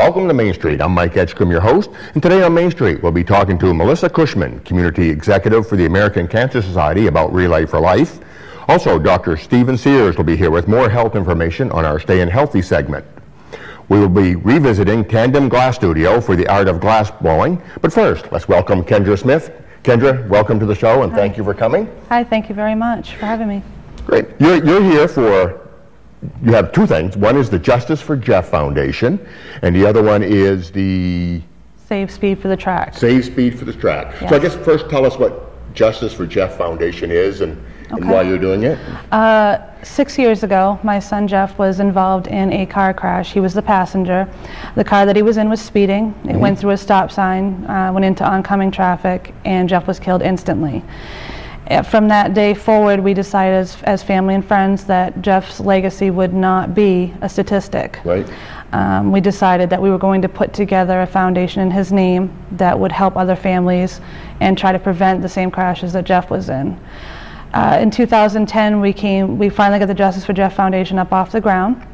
Welcome to Main Street. I'm Mike Edgecombe, your host, and today on Main Street we'll be talking to Melissa Cushman, Community Executive for the American Cancer Society, about Relay for Life. Also, Dr. Stephen Sears will be here with more health information on our Staying Healthy segment. We will be revisiting Tandem Glass Studio for the art of glass blowing, but first, let's welcome Kendra Smith. Kendra, welcome to the show, and thank you for coming. Hi, thank you very much for having me. Great. You're here for, you have two things. One is the Justice for Jeff Foundation, and the other one is the... Save Speed for the Track. Save Speed for the Track. Yes. So I guess first tell us what Justice for Jeff Foundation is and why you're doing it. 6 years ago, my son Jeff was involved in a car crash. He was the passenger. The car that he was in was speeding. It went through a stop sign, went into oncoming traffic, and Jeff was killed instantly. From that day forward, we decided as family and friends that Jeff's legacy would not be a statistic. Right. We decided that we were going to put together a foundation in his name that would help other families and try to prevent the same crashes that Jeff was in. In 2010, we finally got the Justice for Jeff Foundation up off the ground,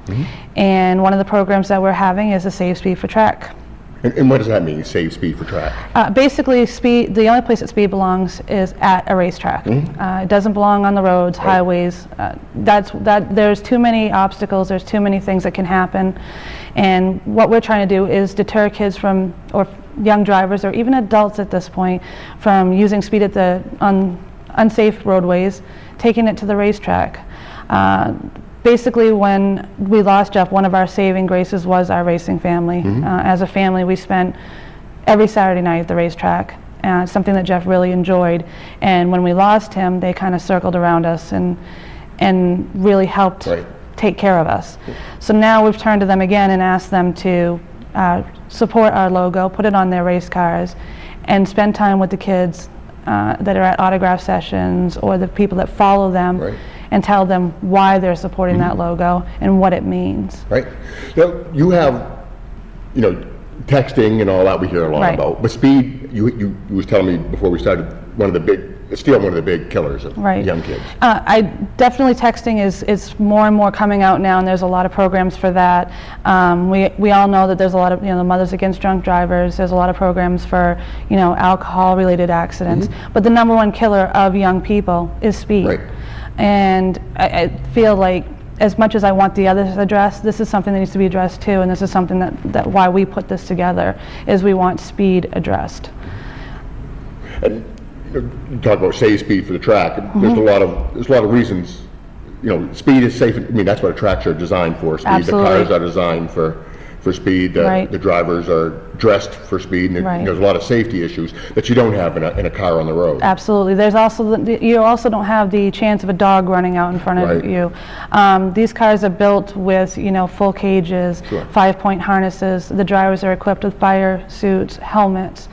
and one of the programs that we're having is the Save Speed for Track. And what does that mean, Save Speed for Track? Basically, the only place that speed belongs is at a racetrack. It doesn't belong on the roads, highways. There's too many obstacles, there's too many things that can happen, and what we're trying to do is deter kids from, or young drivers, or even adults at this point, from using speed at the unsafe roadways, taking it to the racetrack. Basically, when we lost Jeff, one of our saving graces was our racing family. As a family, we spent every Saturday night at the racetrack, something that Jeff really enjoyed. And when we lost him, they kind of circled around us and really helped take care of us. So now we've turned to them again and asked them to support our logo, put it on their race cars, and spend time with the kids that are at autograph sessions, or the people that follow them, and tell them why they're supporting that logo and what it means. Right. Now, you have, texting and all that we hear a lot about, but speed, you was telling me before we started, it's still one of the big killers of young kids. Texting is more and more coming out now, and there's a lot of programs for that. We all know that there's a lot of, the Mothers Against Drunk Drivers, there's a lot of programs for, alcohol-related accidents, but the number one killer of young people is speed. Right. And I feel like, as much as I want the others addressed, this is something that needs to be addressed too, and this is something that why we put this together, is we want speed addressed. And you talk about Save Speed for the Track. There's a lot of reasons. Speed is safe. I mean, that's what a tracks are designed for. Speed. Absolutely. The cars are designed for speed. The drivers are dressed for speed, and there's a lot of safety issues that you don't have in a car on the road. Absolutely. There's also you also don't have the chance of a dog running out in front of you. These cars are built with full cages, 5-point harnesses. The drivers are equipped with fire suits, helmets.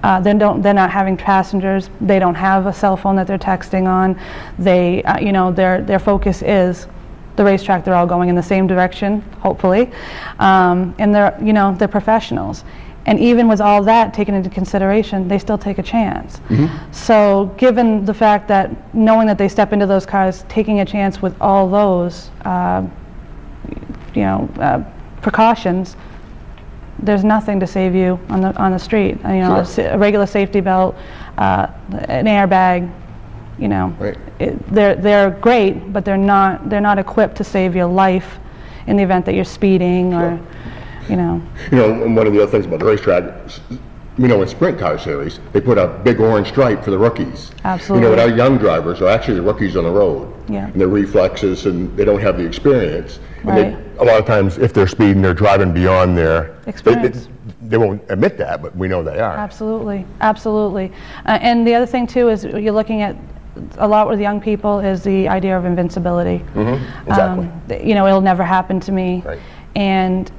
They're not having passengers. They don't have a cell phone that they're texting on. They their focus is the racetrack. They're all going in the same direction, hopefully, and they're professionals. And even with all that taken into consideration, they still take a chance. So given the fact that, knowing that they step into those cars, taking a chance with all those precautions, there's nothing to save you on the street. A regular safety belt, an airbag. They're great, but they're not equipped to save your life in the event that you're speeding or, And one of the other things about the racetrack, in sprint car series, they put a big orange stripe for the rookies. Absolutely. With our young drivers are actually the rookies on the road. Yeah. And their reflexes, and they don't have the experience. And a lot of times, if they're speeding, they're driving beyond their experience. They won't admit that, but we know they are. Absolutely, absolutely. And the other thing too is, you're looking at a lot with young people, is the idea of invincibility. Exactly. It'll never happen to me. Right. And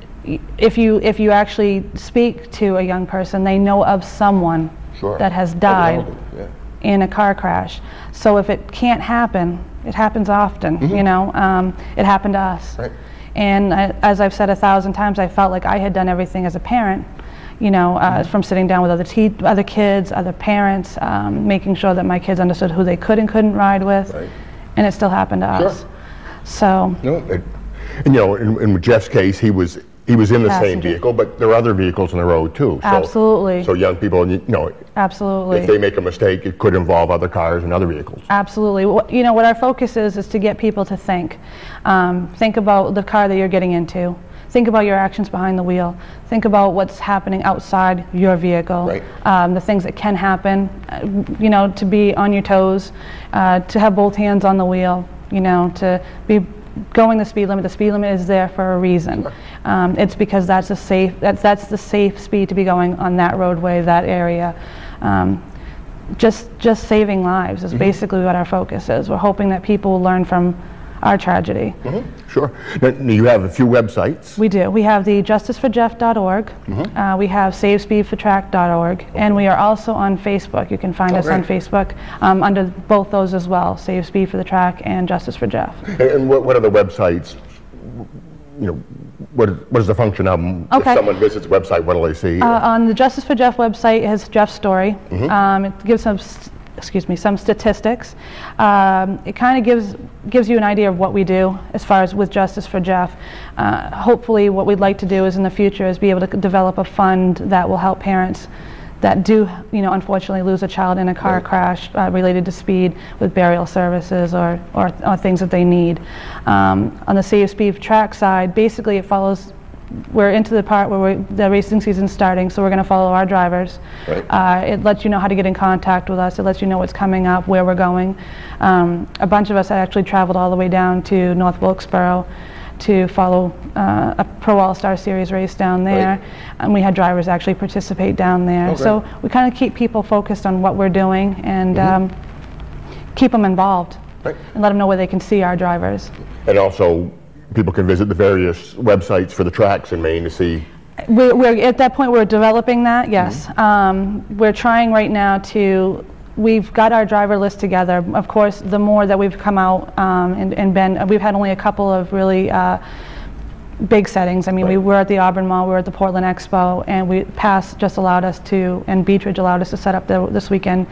if you actually speak to a young person, they know of someone that has died in a car crash. So if it can't happen, it happens often. It happened to us. Right. And as I've said 1,000 times, I felt like I had done everything as a parent. From sitting down with other kids, other parents, making sure that my kids understood who they could and couldn't ride with, and it still happened to us. So. In Jeff's case, he was he was in the same passenger. vehicle, but there are other vehicles on the road too. So, Absolutely. So young people, you know, Absolutely. if they make a mistake, it could involve other cars and other vehicles. Absolutely. You know, what our focus is to get people to think. Think about the car that you're getting into. Think about your actions behind the wheel. Think about what's happening outside your vehicle. Right. The things that can happen, you know, to be on your toes, to have both hands on the wheel, you know, to be going the speed limit. The speed limit is there for a reason. It's because that's the safe speed to be going on that roadway, that area. Just saving lives is basically what our focus is. We're hoping that people will learn from our tragedy. Sure. Now, you have a few websites. We do. We have the justiceforjeff.org. We have savespeedfortrack.org, and we are also on Facebook. You can find us on Facebook under both those as well, Save Speed for the Track and Justice for Jeff. And what are the websites? You know, what is the function of them? If someone visits the website, what do they see? On the Justice for Jeff website, it has Jeff's story. It gives some statistics. It kind of gives you an idea of what we do as far as with Justice for Jeff. Hopefully what we'd like to do is in the future is be able to develop a fund that will help parents that do, you know, unfortunately lose a child in a car crash related to speed, with burial services or things that they need. On the Save Speed for Track side, basically it follows. We're into the part where the racing season's starting, so we're going to follow our drivers. It lets you know how to get in contact with us. It lets you know what's coming up, where we're going. A bunch of us actually traveled all the way down to North Wilkesboro to follow a Pro All-Star Series race down there, and we had drivers actually participate down there. So we kind of keep people focused on what we're doing and keep them involved and let them know where they can see our drivers. And also, people can visit the various websites for the tracks in Maine to see. We're at that point. We're developing that. Yes, we're trying right now to. We've got our driver list together. Of course, the more that we've come out and been, we've had only a couple of really big settings. I mean, we were at the Auburn Mall, we were at the Portland Expo, and PASS just allowed us to, and Beechridge allowed us to set up this weekend.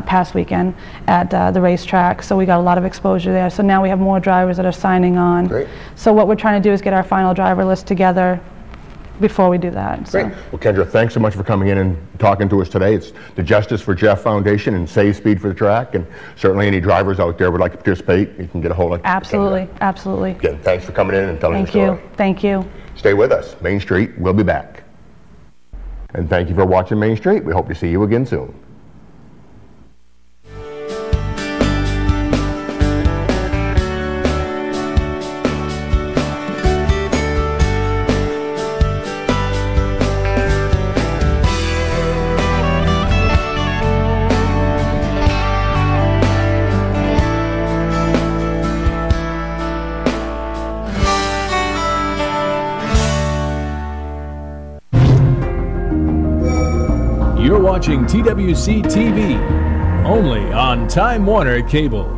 Past weekend at the racetrack, so we got a lot of exposure there. So now we have more drivers that are signing on. So what we're trying to do is get our final driver list together before we do that. So. Great. Well, Kendra, thanks so much for coming in and talking to us today. It's the Justice for Jeff Foundation and Save Speed for the Track, and certainly any drivers out there would like to participate, you can get a hold of Absolutely, Kendra. absolutely. Again, thanks for coming in and telling the story. Thank you. Stay with us. Main Street, we'll be back. And thank you for watching Main Street. We hope to see you again soon. You're watching TWC TV, only on Time Warner Cable.